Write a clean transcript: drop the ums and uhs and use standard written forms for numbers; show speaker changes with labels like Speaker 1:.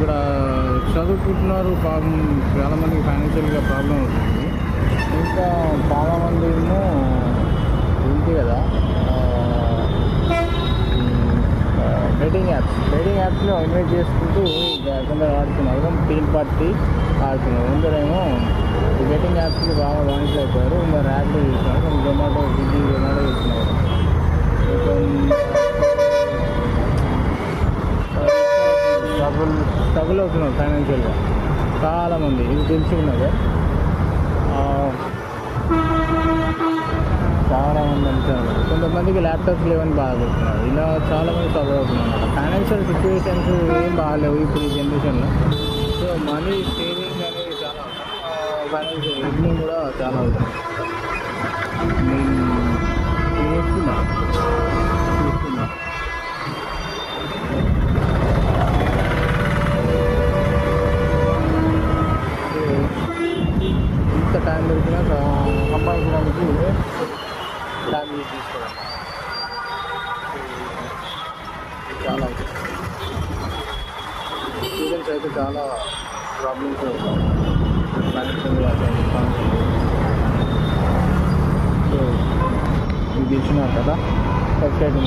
Speaker 1: ఇక్కడ చదువుకుంటున్నారు, పాపం చాలామందికి ఫైనాన్షియల్గా ప్రాబ్లం అవుతుంది. ఇంకా చాలామంది ఏమో ఉంది కదా బెట్టింగ్ యాప్స్లో ఇన్వెస్ట్ చేసుకుంటూ కొందరు ఆడుతున్నారు, టీమ్ పార్టీ ఆడుతున్నారు. కొందరేమో ఈ బెట్టింగ్ యాప్స్కి బాగా బానిసలు అయిపోయారు. కొందరు ర్యాపిడో చేస్తున్నారు, కొంచెం జొమాటో చేస్తున్నారు. స్ట్రగుల్ అవుతున్నారు ఫైనాన్షియల్గా చాలామంది. ఇది తెలిసి ఉన్నదే, చాలామంది అంటున్నారు. కొంతమందికి ల్యాప్టాప్స్ లేవని బాధపడుతున్నారు. ఇలా చాలామంది స్ట్రగుల్ అవుతున్నారు. ఫైనాన్షియల్ సిచ్యువేషన్స్ ఏం బాగాలేవు ఇప్పుడు ఈ జనరేషన్లో. సో మనీ సేవింగ్ అనేది చాలా, ఫైనాన్షియల్ ఎర్నింగ్ కూడా చాలా అవుతుంది. నేను చూస్తున్నా ఇంత టైం దొరికినా సంపాదించడానికి టైం యూజ్ చేసుకోవాలి. చాలా స్టూడెంట్స్ అయితే చాలా ప్రాబ్లమ్స్ ఫైనాన్షియల్గా. సో ఇది ఇచ్చినారు కదా, సబ్స్క్రైబ్